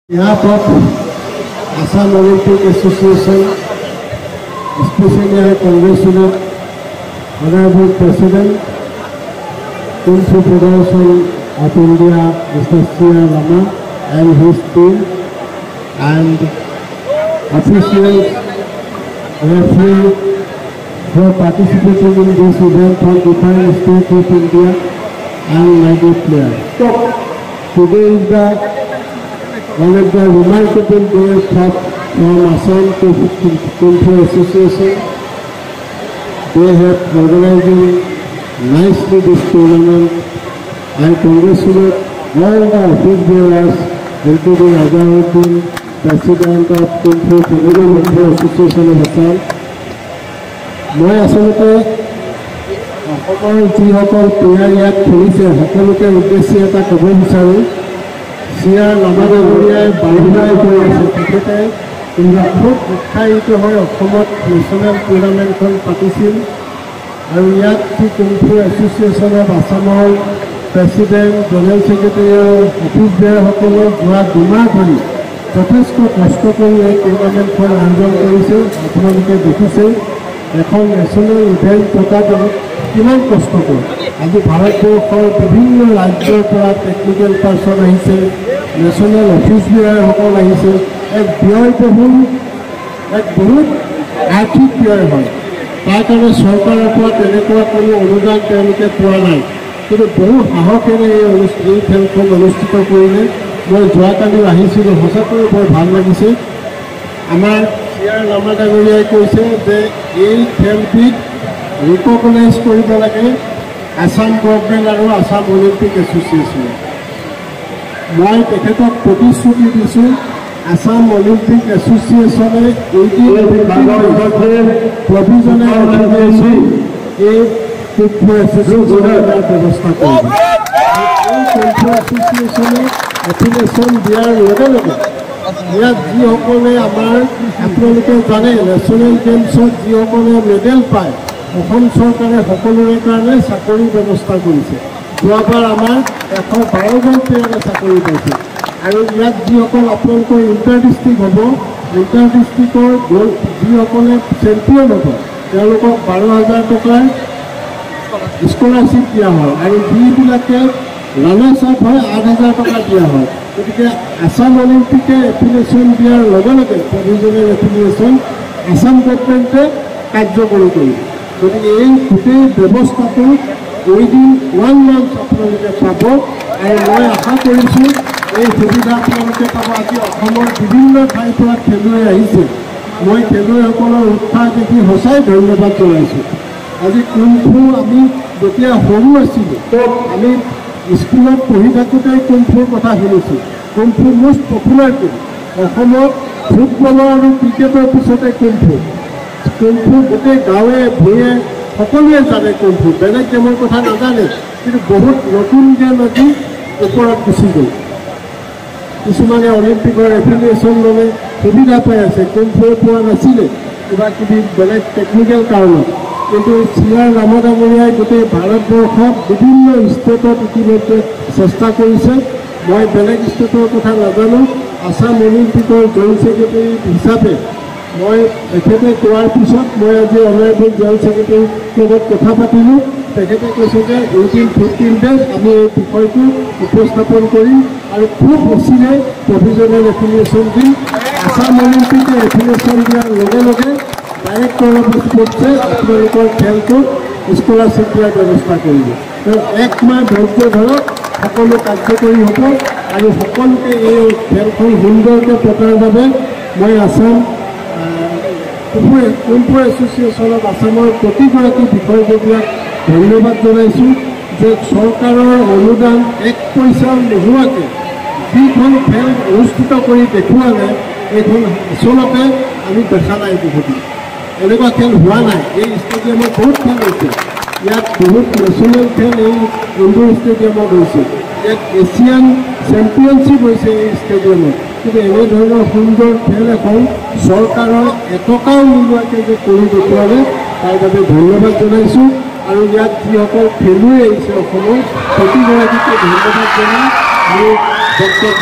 behalf of Assam Olympic Association, especially I congratulate Honorable President, Kung Fu Federation of India, Mr. C.R. Rama and his team, and officials, referees for participating in this event from different states of India and my dear players. So, today is one of the remarkable days from Assam Kung Fu Association. They have organized nicely this tournament. I congratulate all the office bearers, including Azaruddin, President of Kung Fu Association of Assam. মই আসলতে অসমৰ যিসকল player ইয়াত খেলিছে সকলোকে উদ্দেশ্যে এটা ক'ব বিচাৰোঁ। C.R. Rama ডাঙৰীয়াই বাৰবাৰ কৈ আছে তেখেতে খুব উৎসাহিত হৈ অসমত নেশ্যনেল টুৰ্ণামেণ্টখন পাতিছিল আৰু ইয়াত যি কুং ফু এছ'চিয়েশ্যন অফ আছামৰ প্ৰেচিডেণ্ট জেনেৰেল ছেক্ৰেটাৰী অফিচ বেয়াৰসকলৰ যোৱা দুমাহ ধৰি যথেষ্ট কষ্ট কৰি এই টুৰ্ণামেণ্টখন আয়োজন কৰিছে। আপোনালোকে দেখিছে এখন নেশ্যনেল ইভেণ্ট পতাত কিমান কষ্ট কৰে। আজি ভাৰতবৰ্ষৰ বিভিন্ন ৰাজ্যৰ পৰা টেকনিকেল পাৰ্চন আহিছে, নেশ্যনেল অফিচ বিয়াৰসকল আহিছে। এক ব্যয়বহুল বহুত আৰ্থিক ব্যয় হয়। তাৰ কাৰণে চৰকাৰৰ পৰা তেনেকুৱা কোনো অনুদান তেওঁলোকে পোৱা নাই, কিন্তু বহু সাহসেৰে এই খেলখন অনুষ্ঠিত কৰিলে। মই যোৱাকালিও আহিছিলোঁ, সঁচাকৈ বৰ ভাল লাগিছে। আমাৰ C.R. Rama ডাঙৰীয়াই কৈছে যে এই খেলবিধ ৰিকগনাইজ কৰিব লাগে আছাম গভৰ্ণমেণ্ট আৰু আছাম অলিম্পিক এছ'চিয়েশ্যনে। মই তেখেতক প্ৰতিশ্ৰুতি দিছোঁ আছাম অলিম্পিক এছ'চিয়েশ্যনে প্ৰভিজনে এই কুং ফু এছ'চিয়েশ্যনে ব্যৱস্থা কৰিব। এই কুং ফু এছ'চিয়েশ্যনে এফিলিয়েশ্যন দিয়াৰ লগে লগে ইয়াত যিসকলে আমাৰ আপোনালোকে জানে নেশ্যনেল গেমছত যিসকলে মেডেল পায় অসম চৰকাৰে সকলোৰে কাৰণে চাকৰিৰ ব্যৱস্থা কৰিছে। যোৱাবাৰ আমাৰ 112জন প্লেয়াৰে চাকৰি পাইছে আৰু ইয়াত যিসকল আপোনালোকৰ ইণ্টাৰ ডিষ্ট্ৰিক্ট হ'ব, ইণ্টাৰ ডিষ্ট্ৰিক্টৰ যিসকলে চেম্পিয়ন হ'ব তেওঁলোকক 12,000 টকাৰ স্কলাৰশ্বিপ দিয়া হয় আৰু যিবিলাকে ৰানাৰ্ছ আপ হয় 8,000 টকা দিয়া হয়। গতিকে আছাম অলিম্পিকে এফিলিয়েশ্যন দিয়াৰ লগে লগে প্ৰভিজনেল এফিলিয়েশ্যন আছাম গভৰ্ণমেণ্টে কাৰ্যকৰী কৰিব। গতিকে এই গোটেই ব্যৱস্থাটো উইদিন 1 মান্থ আপোনালোকে পাব আৰু মই আশা কৰিছোঁ এই সুবিধা আপোনালোকে পাব। আজি অসমৰ বিভিন্ন ঠাইৰ পৰা খেলুৱৈ আহিছে, মই খেলুৱৈসকলৰ উৎসাহ দেখি সঁচাই ধন্যবাদ জনাইছোঁ। আজি কুং ফু আমি যেতিয়া সৰু আছিলোঁ আমি স্কুলত পঢ়ি থাকোঁতে কুং ফুৰ কথা শুনিছোঁ। কুং ফু মষ্ট পপুলাৰ গেম অসমত ফুটবলৰ আৰু ক্ৰিকেটৰ পিছতে কুং ফু। কুং ফু গোটেই গাঁৱে ভূঞে সকলোৱে জানে কুং ফু, বেলেগ গেমৰ কথা নাজানে, কিন্তু বহুত নতুন গেম আজি ওপৰত গুচি গ'ল। কিছুমানে অলিম্পিকৰ এফিলিয়েশ্যন ল'লে সুবিধা পাই আছে, কুং ফু পোৱা নাছিলে কিবা কিবি বেলেগ টেকনিকেল কাৰণত। কিন্তু C.R. Rama ডাঙৰীয়াই গোটেই ভাৰতবৰ্ষত বিভিন্ন ষ্টেটত ইতিমধ্যে চেষ্টা কৰিছে। মই বেলেগ ষ্টেটৰ কথা নাজানো। আছাম অলিম্পিকৰ জইণ্ট ছেক্ৰেটাৰী হিচাপে মই তেখেতে কোৱাৰ পিছত মই আজি অনাৰেবল জইণ্ট ছেক্ৰেটাৰীৰ লগত কথা পাতিলোঁ। তেখেতে কৈছে যে উইদিন 15 days আমি এই বিষয়টো উপস্থাপন কৰিম আৰু খুব বেছিৰে প্ৰভিজনেল এফিলিয়েশ্যন দিম। আছাম অলিম্পিকে এফিলিয়েশ্যন দিয়াৰ লগে লগে ডাইৰেক্টৰ অফ স্পৰ্টছে আপোনালোকৰ খেলটোত স্কলাৰশ্বিপ দিয়াৰ ব্যৱস্থা কৰিব। 1 মাহ ধৈৰ্য ধৰক, সকলো কাৰ্যকৰী হ'ব আৰু সকলোকে এই খেলখন সুন্দৰকৈ পতাৰ বাবে মই আছাম কুং ফু এছ'চিয়েশ্যন অফ আছামৰ প্ৰতিগৰাকী বিষয়ববীয়াক ধন্যবাদ জনাইছোঁ যে চৰকাৰৰ অনুদান 1 পইচাও নোহোৱাকৈ যিখন খেল অনুষ্ঠিত কৰি দেখুৱালে এইখন আচলতে আমি দেখা নাই। বহুদিন এনেকুৱা খেল হোৱা নাই। এই ষ্টেডিয়ামত বহুত খেল হৈছে, ইয়াত বহুত নেশ্যনেল খেল এই ইণ্ডোৰ ষ্টেডিয়ামত হৈছে, ইয়াত এছিয়ান চেম্পিয়নশ্বিপ হৈছে এই ষ্টেডিয়ামত। কিন্তু এনেধৰণৰ সুন্দৰ খেল এখন চৰকাৰৰ এটকাও নোলোৱাকৈ যে কৰি দেখুৱালে তাৰ বাবে ধন্যবাদ জনাইছোঁ আৰু ইয়াত যিসকল খেলুৱৈ আহিছে অসমৰ প্ৰতিগৰাকীকে ধন্যবাদ জনাই আৰু বক্তব্য